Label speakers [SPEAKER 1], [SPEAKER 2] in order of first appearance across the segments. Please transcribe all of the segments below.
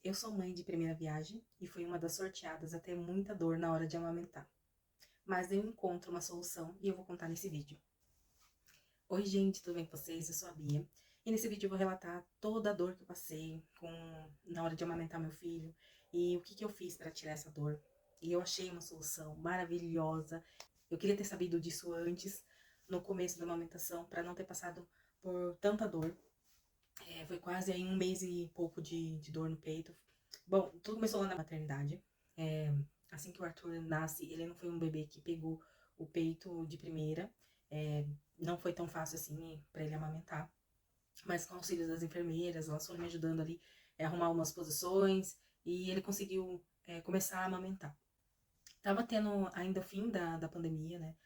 [SPEAKER 1] Eu sou mãe de primeira viagem e fui uma das sorteadas a ter muita dor na hora de amamentar. Mas eu encontro uma solução e eu vou contar nesse vídeo. Oi gente, tudo bem com vocês? Eu sou a Bia. E nesse vídeo eu vou relatar toda a dor que eu passei na hora de amamentar meu filho e o que eu fiz para tirar essa dor. E eu achei uma solução maravilhosa. Eu queria ter sabido disso antes, no começo da amamentação, para não ter passado por tanta dor. Foi quase aí um mês e pouco de dor no peito. Bom, tudo começou lá na maternidade. É, assim que o Arthur nasce, ele não foi um bebê que pegou o peito de primeira. É, não foi tão fácil assim para ele amamentar. Mas com o auxílio das enfermeiras, elas foram me ajudando ali a arrumar umas posições e ele conseguiu começar a amamentar. Tava tendo ainda o fim da pandemia, né?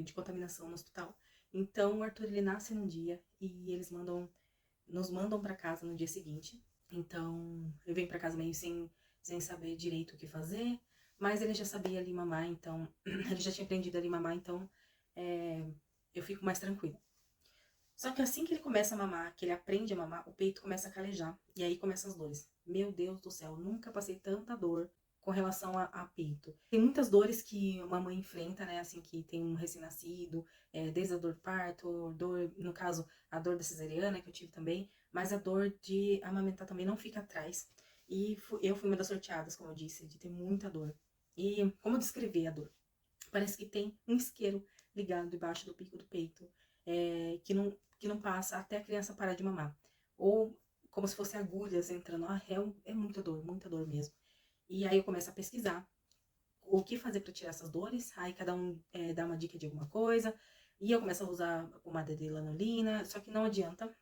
[SPEAKER 1] De contaminação no hospital. Então o Arthur ele nasce num dia e eles nos mandam para casa no dia seguinte. Então, eu venho para casa meio sem saber direito o que fazer, mas ele já sabia ali mamar, então, ele já tinha aprendido ali mamar, então, é, eu fico mais tranquila. Só que assim que ele começa a mamar, que ele aprende a mamar, o peito começa a calejar, e aí começam as dores. Meu Deus do céu, nunca passei tanta dor com relação a peito. Tem muitas dores que uma mãe enfrenta, né, assim, que tem um recém-nascido, desde a dor do parto, dor, no caso, a dor da cesariana, que eu tive também, mas a dor de amamentar também não fica atrás. E eu fui uma das sorteadas, como eu disse, de ter muita dor. E como descrever a dor? Parece que tem um isqueiro ligado debaixo do pico do peito, que não passa até a criança parar de mamar. Ou como se fossem agulhas entrando. É muita dor mesmo. E aí eu começo a pesquisar o que fazer para tirar essas dores. Aí cada um dá uma dica de alguma coisa. E eu começo a usar a pomada de lanolina, só que não adianta.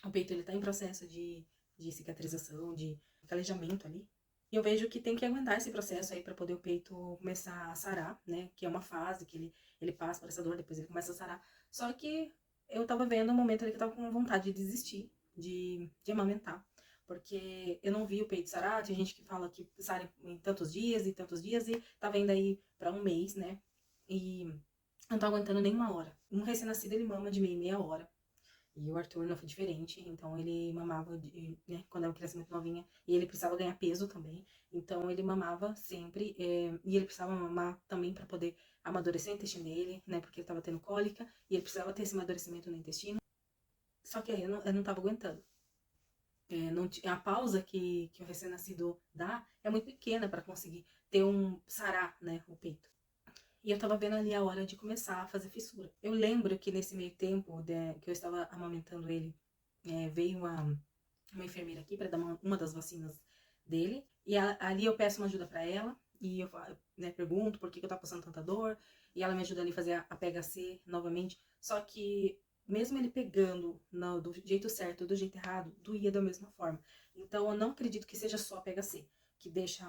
[SPEAKER 1] O peito ele tá em processo de cicatrização, de calejamento ali. E eu vejo que tem que aguentar esse processo aí para poder o peito começar a sarar, né? Que é uma fase que ele passa por essa dor, depois ele começa a sarar. Só que eu tava vendo um momento ali que eu tava com vontade de desistir, de amamentar. Porque eu não vi o peito sarar, tem gente que fala que sara em tantos dias e tantos dias, e tá vendo aí para um mês, né? E eu não tô aguentando nem uma hora. Um recém-nascido ele mama de meia hora. E o Arthur não foi diferente, então ele mamava, né, quando era uma criança muito novinha, e ele precisava ganhar peso também, então ele mamava sempre, e ele precisava mamar também para poder amadurecer o intestino dele, né, porque ele estava tendo cólica, e ele precisava ter esse amadurecimento no intestino, só que aí eu não tava aguentando. Não, a pausa que o recém-nascido dá é muito pequena para conseguir ter sarar, né, o peito. E eu tava vendo ali a hora de começar a fazer fissura. Eu lembro que nesse meio tempo que eu estava amamentando ele, veio uma enfermeira aqui para dar uma das vacinas dele. E ali eu peço uma ajuda para ela. E eu né, pergunto por que eu tava passando tanta dor. E ela me ajuda ali a fazer a PHC novamente. Só que mesmo ele pegando do jeito certo, do jeito errado, doía da mesma forma. Então eu não acredito que seja só a PHC, que deixa.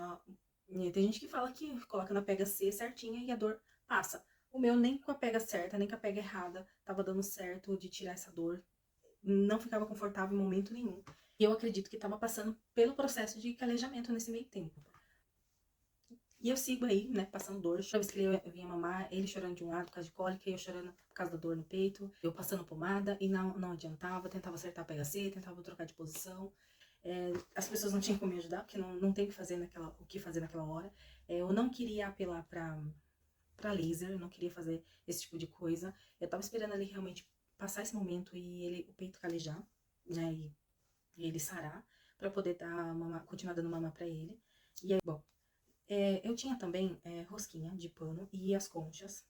[SPEAKER 1] Tem gente que fala que coloca na PHC certinha e a dor passa. O meu nem com a pega certa, nem com a pega errada, tava dando certo de tirar essa dor. Não ficava confortável em momento nenhum. E eu acredito que estava passando pelo processo de calejamento nesse meio tempo. E eu sigo aí, né, passando dor. Toda vez que ele vinha mamar, ele chorando de um lado por causa de cólica, e eu chorando por causa da dor no peito. Eu passando pomada e não adiantava. Tentava acertar a PHC, tentava trocar de posição. As pessoas não tinham como me ajudar, porque não tem o que fazer naquela hora. Eu não queria apelar pra laser, eu não queria fazer esse tipo de coisa. Eu tava esperando ele realmente passar esse momento e o peito calejar, né, e ele sarar, pra poder continuar dando mama pra ele. E aí, bom, eu tinha também rosquinha de pano e as conchas.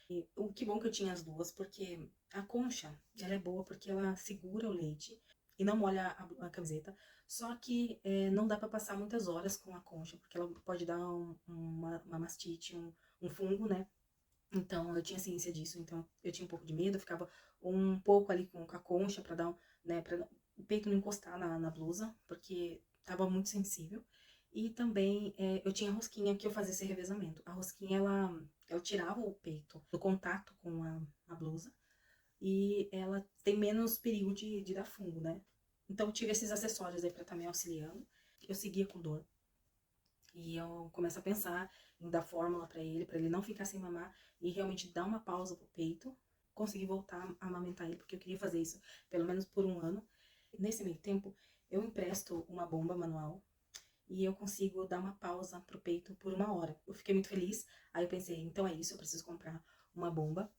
[SPEAKER 1] E o que bom que eu tinha as duas, porque a concha, ela é boa porque ela segura o leite e não molha a camiseta. Só que não dá pra passar muitas horas com a concha, porque ela pode dar uma mastite, um fungo, né? Então, eu tinha ciência disso, então eu tinha um pouco de medo, eu ficava um pouco ali com a concha pra dar, né, para o peito não encostar na blusa, porque tava muito sensível. E também eu tinha a rosquinha que eu fazia esse revezamento. A rosquinha, ela tirava o peito do contato com a blusa e ela tem menos perigo de dar fungo, né? Então, eu tive esses acessórios aí pra estar me auxiliando. Eu seguia com dor. E eu começo a pensar em dar fórmula pra ele não ficar sem mamar e realmente dar uma pausa pro peito, conseguir voltar a amamentar ele, porque eu queria fazer isso pelo menos por um ano. Nesse meio tempo, eu empresto uma bomba manual e eu consigo dar uma pausa pro peito por 1 hora. Eu fiquei muito feliz, aí eu pensei, então é isso, eu preciso comprar uma bomba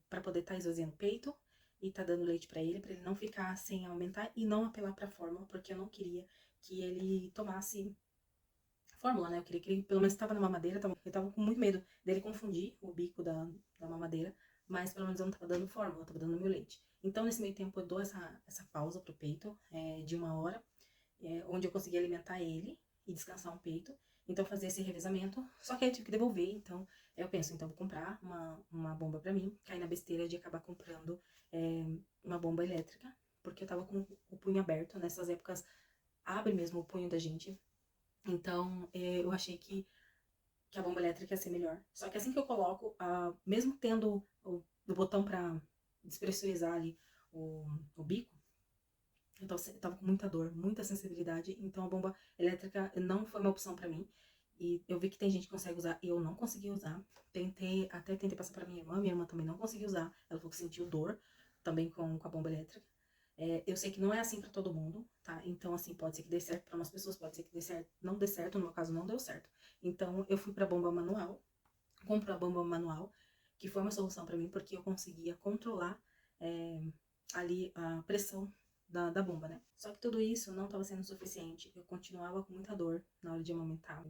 [SPEAKER 1] para poder estar esvaziando o peito e tá dando leite para ele não ficar sem aumentar e não apelar pra fórmula, porque eu não queria que ele tomasse fórmula, né? Eu queria que ele pelo menos estava na mamadeira, eu tava com muito medo dele confundir o bico da mamadeira, mas pelo menos eu não tava dando fórmula, eu tava dando meu leite. Então, nesse meio tempo, eu dou essa pausa pro peito de 1 hora, onde eu consegui alimentar ele e descansar um peito. Então, fazer esse revezamento. Só que aí eu tive que devolver, então eu penso, então vou comprar uma bomba pra mim. Caí na besteira de acabar comprando uma bomba elétrica, porque eu tava com o punho aberto. Nessas épocas, abre mesmo o punho da gente. Então, eu achei que a bomba elétrica ia ser melhor. Só que assim que eu coloco, mesmo tendo o botão pra despressurizar ali o bico, eu tava com muita dor, muita sensibilidade, então a bomba elétrica não foi uma opção pra mim. E eu vi que tem gente que consegue usar, eu não consegui usar. Até tentei passar pra minha irmã também não conseguiu usar. Ela falou que sentiu dor também com a bomba elétrica. Eu sei que não é assim pra todo mundo, tá? Então, assim, pode ser que dê certo pra umas pessoas, pode ser que dê certo, não dê certo, no meu caso não deu certo. Então, eu fui pra bomba manual, compro a bomba manual, que foi uma solução pra mim, porque eu conseguia controlar ali a pressão da bomba, né? Só que tudo isso não estava sendo suficiente. Eu continuava com muita dor na hora de amamentar.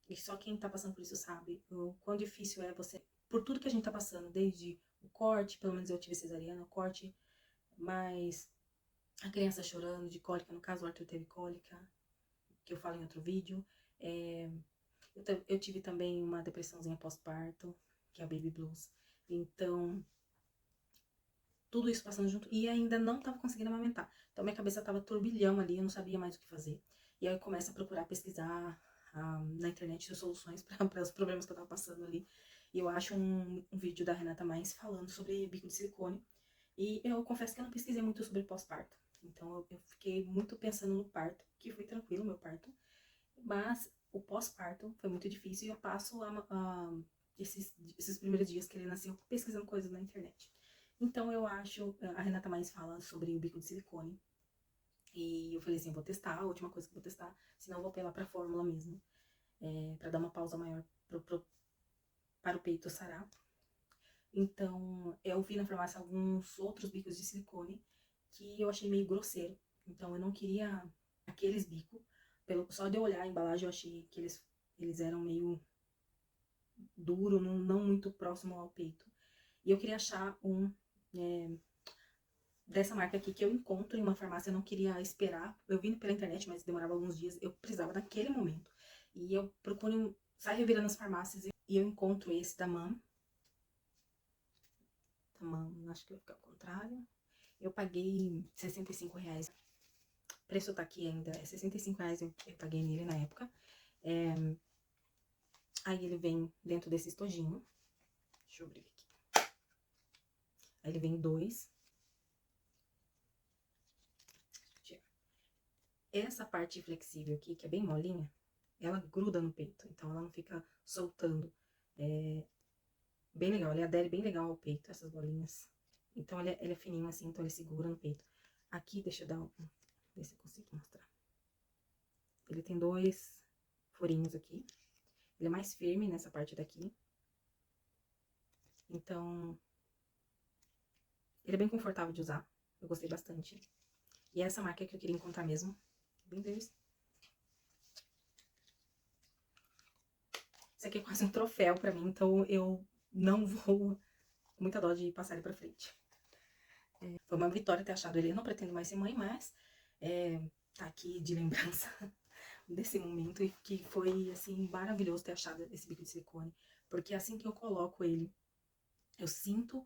[SPEAKER 1] E só quem tá passando por isso sabe o quão difícil é você... Por tudo que a gente tá passando, desde o corte, pelo menos eu tive cesariana, o corte, mas a criança chorando de cólica, no caso o Arthur teve cólica, que eu falo em outro vídeo. Eu tive também uma depressãozinha pós-parto, que é a Baby Blues. Então, tudo isso passando junto e ainda não tava conseguindo amamentar. Então minha cabeça tava turbilhão ali, eu não sabia mais o que fazer. E aí eu começo a procurar pesquisar na internet soluções para os problemas que eu tava passando ali. E eu acho um vídeo da Renata Mais falando sobre bico de silicone. E eu confesso que eu não pesquisei muito sobre pós-parto. Então eu fiquei muito pensando no parto, que foi tranquilo o meu parto. Mas o pós-parto foi muito difícil e eu passo esses primeiros dias que ele nasceu pesquisando coisas na internet. Então eu acho, a Renata Mais fala sobre o bico de silicone. E eu falei assim, vou testar, a última coisa que eu vou testar, senão eu vou apelar pra fórmula mesmo. Pra dar uma pausa maior para o peito sarar. Então eu vi na farmácia alguns outros bicos de silicone que eu achei meio grosseiro. Então eu não queria aqueles bicos. Só de eu olhar a embalagem eu achei que eles eram meio duro, não muito próximo ao peito. E eu queria achar dessa marca aqui que eu encontro em uma farmácia, eu não queria esperar. Eu vi pela internet, mas demorava alguns dias. Eu precisava naquele momento. E eu procuro, saio revirando nas farmácias e eu encontro esse da MAM. Da MAM, acho que vai ficar ao contrário. Eu paguei R$65. O preço tá aqui ainda, é R$65 eu paguei nele na época. Aí ele vem dentro desse estojinho. Deixa eu abrir aqui. Aí ele vem 2. Essa parte flexível aqui, que é bem molinha, ela gruda no peito, então ela não fica soltando. Bem legal, ele adere bem legal ao peito, essas bolinhas. Então ele é fininho assim, então ele segura no peito. Aqui, deixa eu ver se eu consigo mostrar. Ele tem 2 furinhos aqui. Ele é mais firme nessa parte daqui. Então, ele é bem confortável de usar. Eu gostei bastante. E é essa marca que eu queria encontrar mesmo. Bem deles. Isso aqui é quase um troféu pra mim, então eu não vou com muita dó de passar ele pra frente. Foi uma vitória ter achado ele. Eu não pretendo mais ser mãe, mas tá aqui de lembrança desse momento e que foi, assim, maravilhoso ter achado esse bico de silicone. Porque assim que eu coloco ele, eu sinto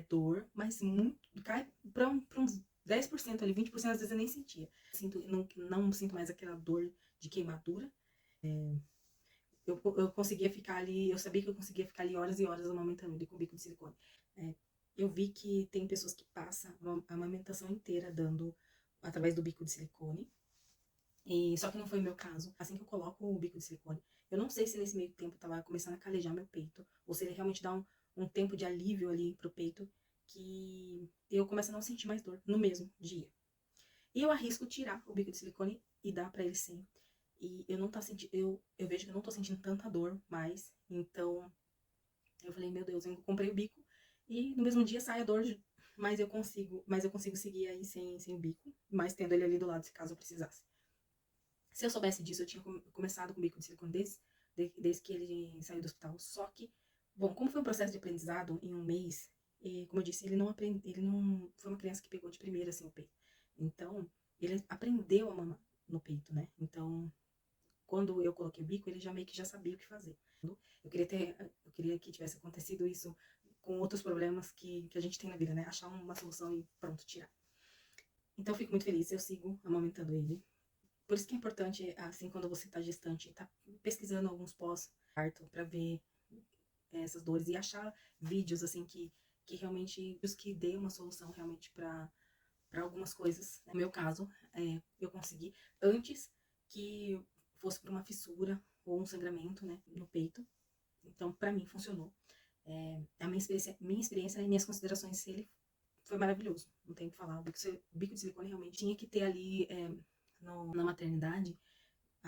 [SPEAKER 1] dor, mas muito, cai pra uns 10% ali, 20% às vezes eu nem sentia. Não sinto mais aquela dor de queimadura. Eu conseguia ficar ali, eu sabia que eu conseguia ficar ali horas e horas amamentando ele com bico de silicone. Eu vi que tem pessoas que passam a amamentação inteira dando através do bico de silicone. Só que não foi o meu caso. Assim que eu coloco o bico de silicone, eu não sei se nesse meio tempo tava começando a calejar meu peito, ou se ele realmente dá um tempo de alívio ali pro peito, que eu começo a não sentir mais dor no mesmo dia. E eu arrisco tirar o bico de silicone e dar pra ele sem. E eu não tá sentindo, eu vejo que eu não tô sentindo tanta dor mais. Então, eu falei, meu Deus, eu comprei o bico e no mesmo dia sai a dor, mas eu consigo seguir aí sem o bico, mas tendo ele ali do lado, se caso eu precisasse. Se eu soubesse disso, eu tinha começado com o bico de silicone desde que ele saiu do hospital. Só que, bom, como foi um processo de aprendizado em um mês, e, como eu disse, ele não foi uma criança que pegou de primeira assim o peito. Então, ele aprendeu a mamar no peito, né? Então, quando eu coloquei o bico, ele já meio que já sabia o que fazer. Eu queria que tivesse acontecido isso com outros problemas que a gente tem na vida, né? Achar uma solução e pronto, tirar. Então, eu fico muito feliz, eu sigo amamentando ele. Por isso que é importante, assim, quando você tá gestante, tá pesquisando alguns pós-parto pra ver essas dores e achar vídeos, assim, que realmente, os que dê uma solução realmente pra algumas coisas. No meu caso, eu consegui antes que fosse por uma fissura ou um sangramento, né, no peito. Então, pra mim, funcionou. A minha experiência e minhas considerações se ele foi maravilhoso. Não tem o que falar. O bico de silicone realmente tinha que ter ali na maternidade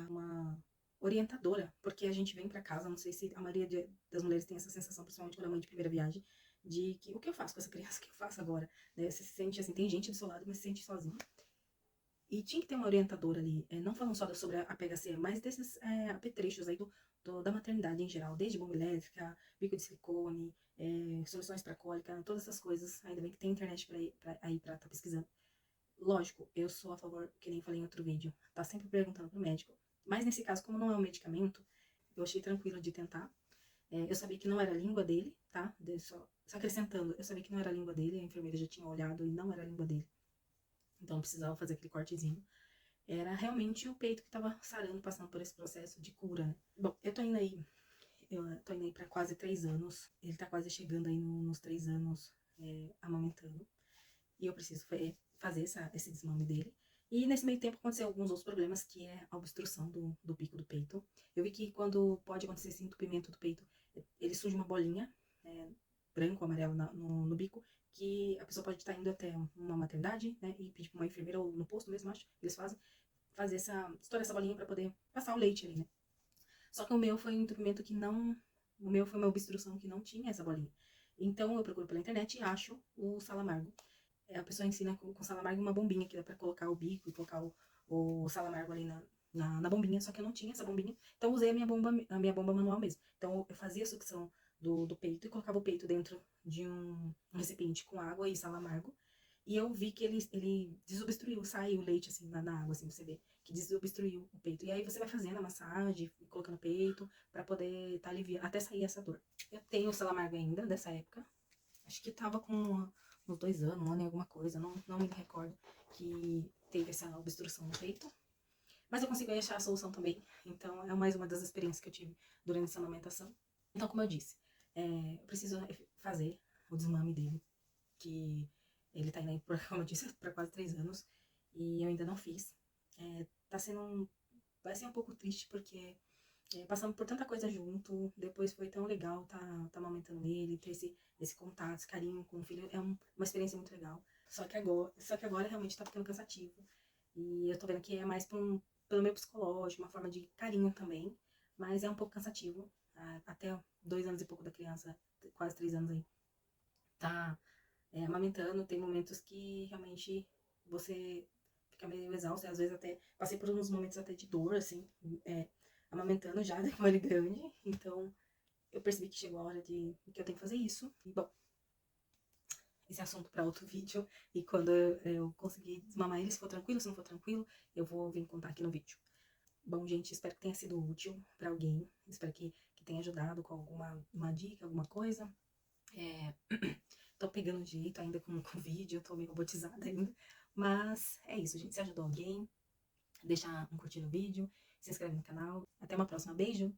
[SPEAKER 1] uma orientadora, porque a gente vem pra casa, não sei se a maioria das mulheres tem essa sensação, principalmente quando é mãe de primeira viagem, de que o que eu faço com essa criança, o que eu faço agora? Né? Você se sente assim, tem gente do seu lado, mas se sente sozinho. E tinha que ter uma orientadora ali, não falando só sobre a PHC, mas desses apetrechos aí da maternidade em geral, desde bomba elétrica, bico de silicone, soluções para cólica, todas essas coisas. Ainda bem que tem internet pra estar tá pesquisando. Lógico, eu sou a favor, que nem falei em outro vídeo, tá sempre perguntando pro médico. Mas nesse caso, como não é um medicamento, eu achei tranquilo de tentar. Eu sabia que não era a língua dele, tá? Só acrescentando, eu sabia que não era a língua dele, a enfermeira já tinha olhado e não era a língua dele. Então precisava fazer aquele cortezinho. Era realmente o peito que tava sarando, passando por esse processo de cura, né? Bom, eu tô indo aí pra quase 3 anos. Ele tá quase chegando aí nos 3 anos amamentando. E eu preciso fazer esse desmame dele. E nesse meio tempo aconteceu alguns outros problemas, que é a obstrução do bico do peito. Eu vi que quando pode acontecer esse entupimento do peito, ele surge uma bolinha, branco, amarelo no bico, que a pessoa pode estar indo até uma maternidade, né, e pedir para uma enfermeira, ou no posto mesmo, acho, eles fazer estourar essa bolinha para poder passar o leite ali, né. Só que o meu foi um entupimento que não, o meu foi uma obstrução que não tinha essa bolinha. Então eu procuro pela internet e acho o salamargo. A pessoa ensina com salamargo uma bombinha que dá pra colocar o bico e colocar o salamargo ali na bombinha, só que eu não tinha essa bombinha, então eu usei a minha bomba manual mesmo. Então eu fazia a sucção do peito e colocava o peito dentro de um recipiente com água e salamargo, e eu vi que ele desobstruiu, saiu o leite assim na água, assim, pra você ver, que desobstruiu o peito. E aí você vai fazendo a massagem, colocando o peito, pra poder tá aliviando, até sair essa dor. Eu tenho o salamargo ainda, dessa época, acho que tava com uns 2 anos, 1 ano e alguma coisa, não me recordo, que teve essa obstrução no peito. Mas eu consigo achar a solução também, então é mais uma das experiências que eu tive durante essa amamentação. Então, como eu disse, eu preciso fazer o desmame dele, que ele tá indo aí, como eu disse, para quase 3 anos, e eu ainda não fiz. Tá sendo vai ser um pouco triste, porque passamos por tanta coisa junto, depois foi tão legal tá amamentando ele, ter esse contato, esse carinho com o filho, uma experiência muito legal. Só que agora realmente tá ficando cansativo. E eu tô vendo que é mais pelo meu psicológico, uma forma de carinho também, mas é um pouco cansativo. Até 2 anos e pouco da criança, quase 3 anos aí, tá amamentando, tem momentos que realmente você fica meio exausto, e às vezes até passei por uns momentos até de dor, assim, amamentando já, com ele grande, então eu percebi que chegou a hora que eu tenho que fazer isso. E, bom, esse é assunto para outro vídeo, e quando eu conseguir desmamar ele, se for tranquilo, se não for tranquilo, eu vou vir contar aqui no vídeo. Bom, gente, espero que tenha sido útil para alguém, espero que tenha ajudado com uma dica, alguma coisa. Tô pegando jeito ainda com o vídeo, tô meio robotizada ainda, mas é isso, gente, se ajudou alguém, deixa um curtir no vídeo, se inscreve no canal. Até uma próxima, beijo!